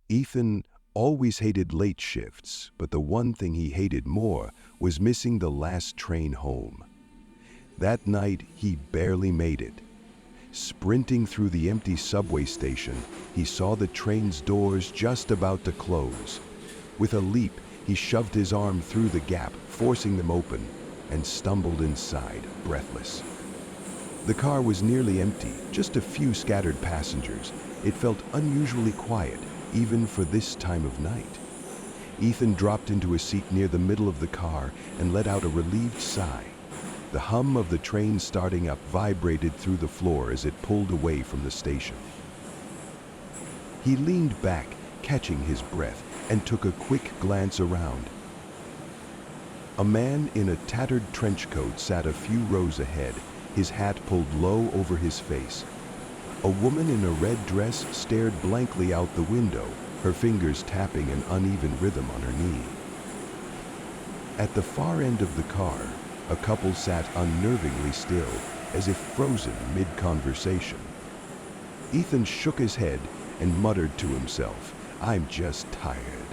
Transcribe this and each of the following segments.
Ethan always hated late shifts, but the one thing he hated more was missing the last train home. That night, he barely made it. Sprinting through the empty subway station, he saw the train's doors just about to close. With a leap, he shoved his arm through the gap, forcing them open, and stumbled inside, breathless. The car was nearly empty, just a few scattered passengers. It felt unusually quiet, even for this time of night. Ethan dropped into a seat near the middle of the car and let out a relieved sigh. The hum of the train starting up vibrated through the floor as it pulled away from the station. He leaned back, catching his breath, and took a quick glance around. A man in a tattered trench coat sat a few rows ahead, his hat pulled low over his face. A woman in a red dress stared blankly out the window, her fingers tapping an uneven rhythm on her knee. At the far end of the car, a couple sat unnervingly still, as if frozen mid-conversation. Ethan shook his head and muttered to himself, "I'm just tired."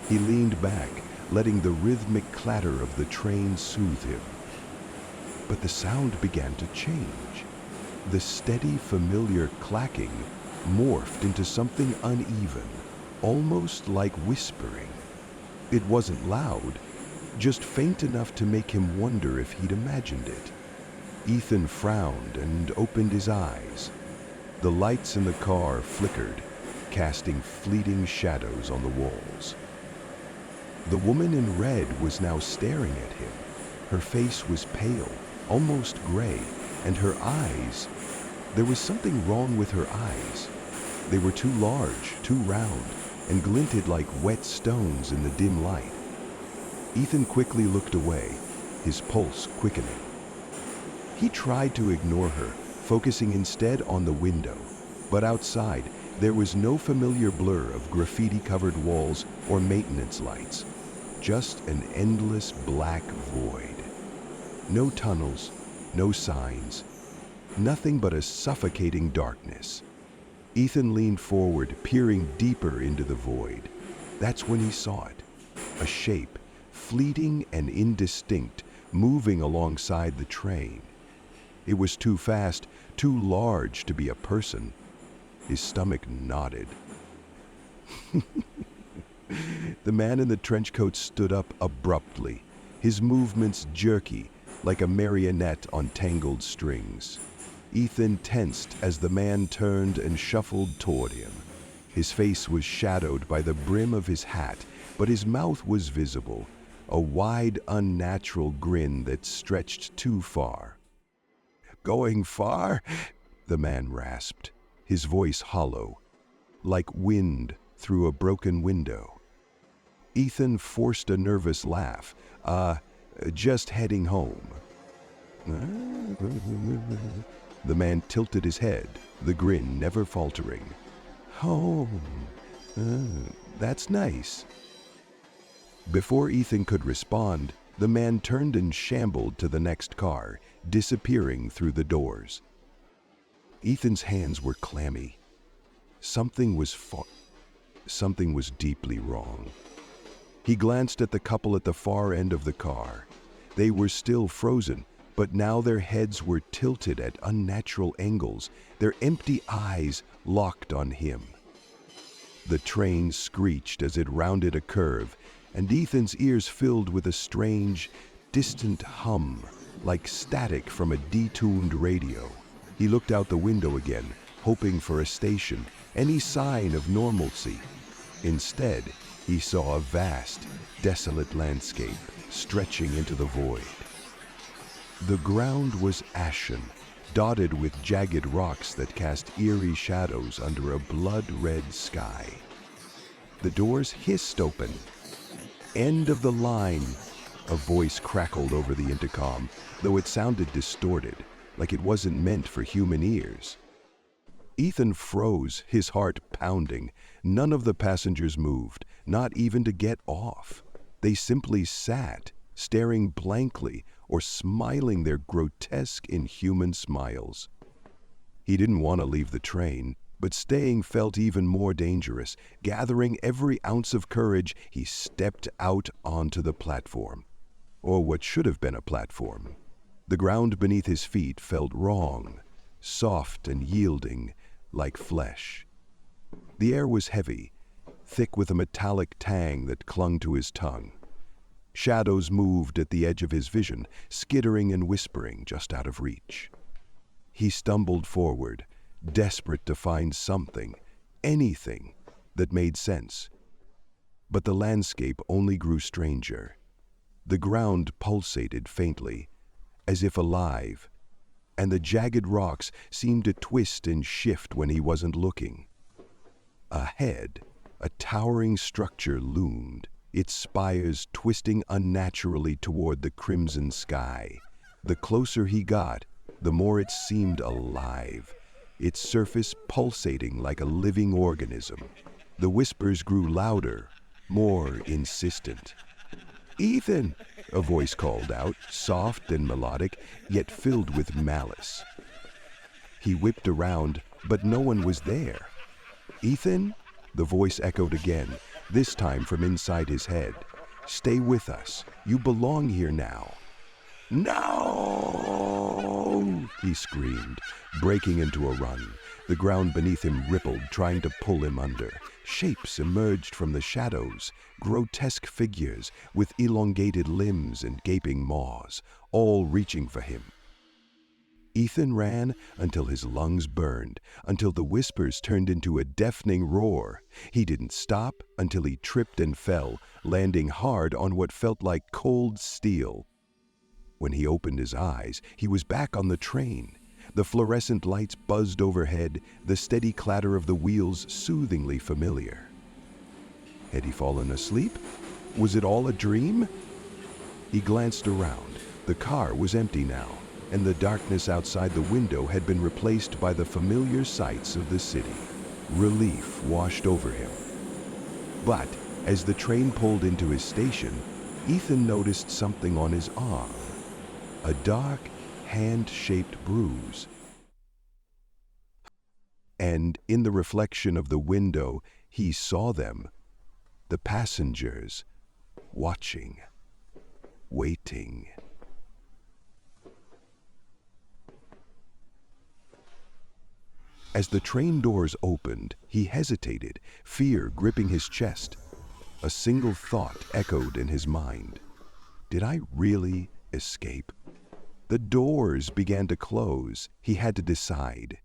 He leaned back, letting the rhythmic clatter of the train soothe him. But the sound began to change. The steady, familiar clacking morphed into something uneven, almost like whispering. It wasn't loud, just faint enough to make him wonder if he'd imagined it. Ethan frowned and opened his eyes. The lights in the car flickered, casting fleeting shadows on the walls. The woman in red was now staring at him. Her face was pale, almost gray, and her eyes, there was something wrong with her eyes. They were too large, too round, and glinted like wet stones in the dim light. Ethan quickly looked away, his pulse quickening. He tried to ignore her, focusing instead on the window. But outside, there was no familiar blur of graffiti-covered walls or maintenance lights. Just an endless black void. No tunnels, no signs, nothing but a suffocating darkness. Ethan leaned forward, peering deeper into the void. That's when he saw it. A shape, fleeting and indistinct, moving alongside the train. It was too fast, too large to be a person. His stomach nodded. The man in the trench coat stood up abruptly, his movements jerky, like a marionette on tangled strings. Ethan tensed as the man turned and shuffled toward him. His face was shadowed by the brim of his hat, but his mouth was visible, a wide, unnatural grin that stretched too far. "Going far?" the man rasped, his voice hollow, like wind through a broken window. Ethan forced a nervous laugh. Just heading home." The man tilted his head, the grin never faltering. "Home? That's nice." Before Ethan could respond, the man turned and shambled to the next car, disappearing through the doors. Ethan's hands were clammy. Something was deeply wrong. He glanced at the couple at the far end of the car. They were still frozen, but now their heads were tilted at unnatural angles, their empty eyes locked on him. The train screeched as it rounded a curve, and Ethan's ears filled with a strange, distant hum, like static from a detuned radio. He looked out the window again, hoping for a station, any sign of normalcy. Instead, he saw a vast, desolate landscape stretching into the void. The ground was ashen, dotted with jagged rocks that cast eerie shadows under a blood-red sky. The doors hissed open. "End of the line," a voice crackled over the intercom, though it sounded distorted, like it wasn't meant for human ears. Ethan froze, his heart pounding. None of the passengers moved, not even to get off. They simply sat, staring blankly or smiling their grotesque, inhuman smiles. He didn't want to leave the train, But staying felt even more dangerous. Gathering every ounce of courage, he stepped out onto the platform. Or what should have been a platform. The ground beneath his feet felt wrong, soft and yielding, like flesh. The air was heavy, thick with a metallic tang that clung to his tongue. Shadows moved at the edge of his vision, skittering and whispering just out of reach. He stumbled forward, desperate to find something, anything, that made sense. But the landscape only grew stranger. The ground pulsated faintly, as if alive, and the jagged rocks seemed to twist and shift when he wasn't looking. Ahead, a towering structure loomed, its spires twisting unnaturally toward the crimson sky. The closer he got, the more it seemed alive, its surface pulsating like a living organism. The whispers grew louder, more insistent. "Ethan!" a voice called out, soft and melodic, yet filled with malice. He whipped around, but no one was there. "Ethan?" the voice echoed again, this time from inside his head. "Stay with us. You belong here now." "No!" he screamed, breaking into a run. The ground beneath him rippled, trying to pull him under. Shapes emerged from the shadows, grotesque figures with elongated limbs and gaping maws, all reaching for him. Ethan ran until his lungs burned, until the whispers turned into a deafening roar. He didn't stop until he tripped and fell, landing hard on what felt like cold steel. When he opened his eyes, he was back on the train. The fluorescent lights buzzed overhead, the steady clatter of the wheels soothingly familiar. Had he fallen asleep? Was it all a dream? He glanced around. The car was empty now, and the darkness outside the window had been replaced by the familiar sights of the city. Relief washed over him. But as the train pulled into his station, Ethan noticed something on his arm. A dark, hand-shaped bruise. And in the reflection of the window, he saw them, the passengers, watching, waiting. As the train doors opened, he hesitated, fear gripping his chest. A single thought echoed in his mind. Did I really escape? The doors began to close. He had to decide.